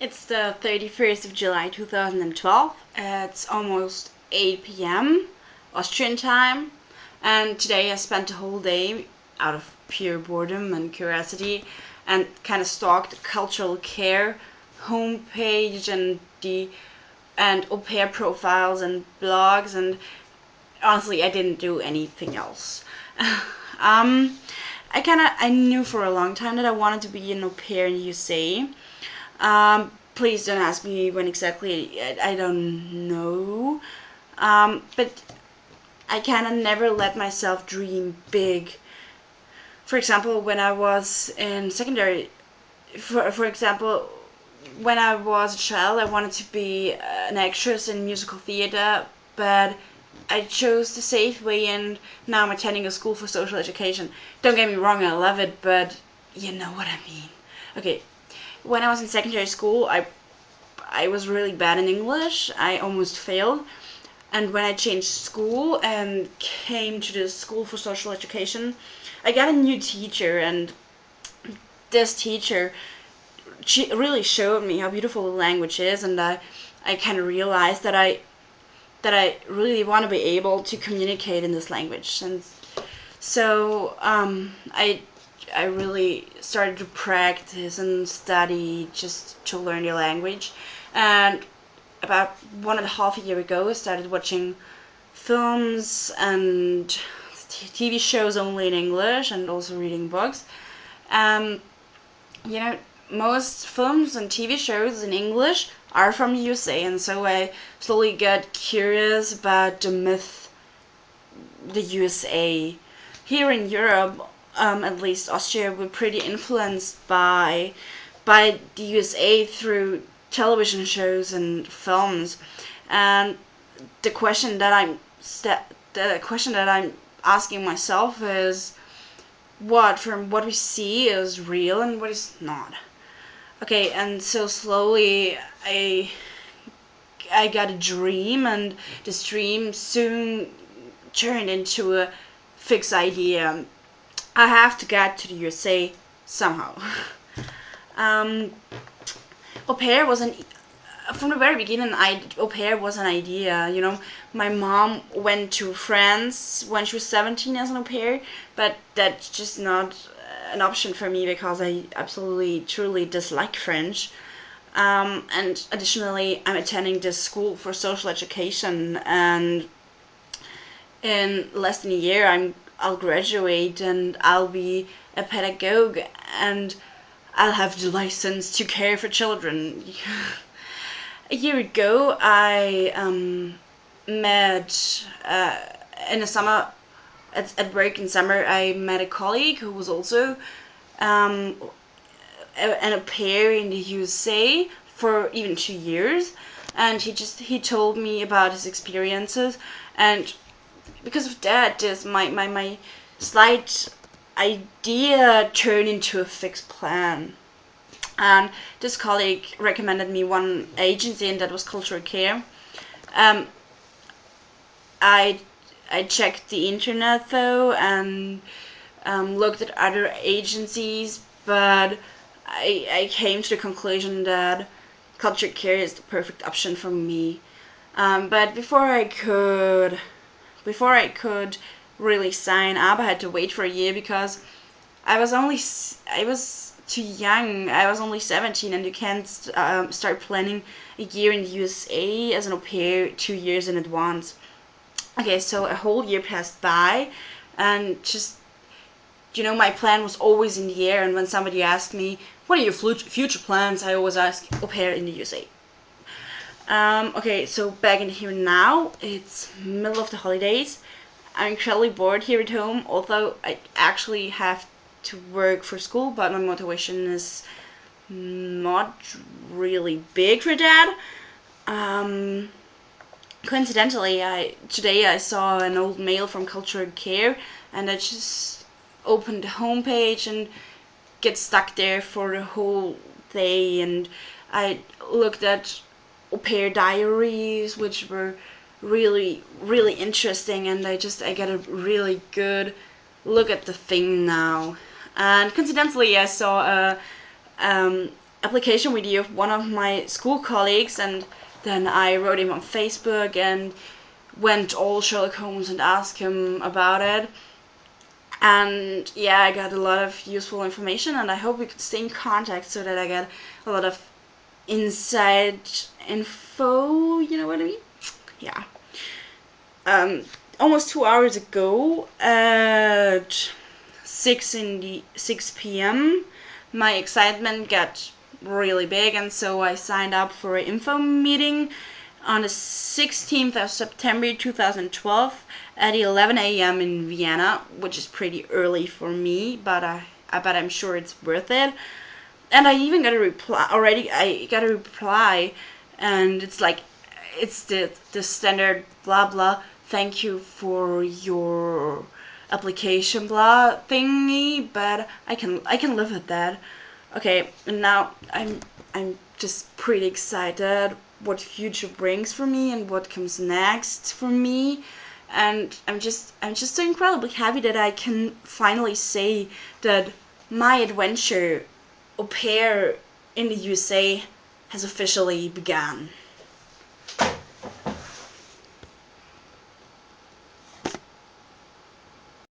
It's the 31st of July 2012. It's almost 8 p.m. Austrian time, and today I spent the whole day out of pure boredom and curiosity and kind of stalked the cultural care homepage and au pair profiles and blogs, and honestly I didn't do anything else. um, I knew for a long time that I wanted to be an au pair in the USA. Please don't ask me when exactly. I don't know. But I kind of never let myself dream big. For example, when I was in secondary, for example, when I was a child, I wanted to be an actress in musical theater, but I chose the safe way, and now I'm attending a school for social education. Don't get me wrong, I love it, but you know what I mean. Okay, when I was in secondary school, I was really bad in English. I almost failed. And when I changed school and came to the school for social education, I got a new teacher, and this teacher, she really showed me how beautiful the language is, and I kind of realized that I really want to be able to communicate in this language. And so I really started to practice and study just to learn the language. And about 1.5 years ago, I started watching films and TV shows only in English, and also reading books. Um, you know, most films and TV shows in English are from the USA, and so I slowly got curious about the myth, the USA. Here in Europe, at least Austria, we're pretty influenced by the USA through television shows and films. And the question that I'm asking myself is, what from what we see is real and what is not. Okay, and so slowly I got a dream, and this dream soon turned into a fixed idea. I have to get to the USA somehow. um, Au pair was an from the very beginning. Au pair was an idea. My mom went to France when she was 17 as an au pair, but that's just not an option for me because I absolutely truly dislike French. And additionally, I'm attending this school for social education, and in less than a year I'll graduate and I'll be a pedagogue, and I'll have the license to care for children. A year ago, I met in the summer, at work in summer, I met a colleague who was also um, an au pair in the USA for even 2 years, and he told me about his experiences, and because of that, this my slight idea turned into a fixed plan. And this colleague recommended me one agency, and that was Cultural Care. Um, I I checked the internet though, and looked at other agencies, but I came to the conclusion that Cultural Care is the perfect option for me. But before I could really sign up, I had to wait for a year because I was too young. I was only 17, and you can't start planning a year in the USA as an au pair 2 years in advance. Okay, so a whole year passed by, and just my plan was always in the air. And when somebody asked me, "What are your future plans?" I always ask, "Au pair in the USA." Okay, so back in here now. It's middle of the holidays. I'm incredibly bored here at home, although I actually have to work for school, but my motivation is not really big for that. Um, Coincidentally, today I saw an old mail from Cultural Care, and I just opened the homepage and get stuck there for the whole day. And I looked at au pair diaries, which were really, really interesting, and I got a really good look at the thing now. And coincidentally, I saw application video of one of my school colleagues, and then I wrote him on Facebook and went all Sherlock Holmes and asked him about it. And yeah, I got a lot of useful information, and I hope we could stay in contact so that I get a lot of inside info, you know what I mean? Yeah. Almost 2 hours ago at 6 p.m., my excitement got really big, and so I signed up for an info meeting on the 16th of September 2012 at 11 a.m. in Vienna, which is pretty early for me, but I'm sure it's worth it. And I even got a reply already. I got a reply, and it's like, it's the standard blah blah. Thank you for your application blah thingy, but I can live with that. Okay, and now I'm just pretty excited what future brings for me and what comes next for me. And I'm just so incredibly happy that I can finally say that my adventure au pair in the USA has officially begun.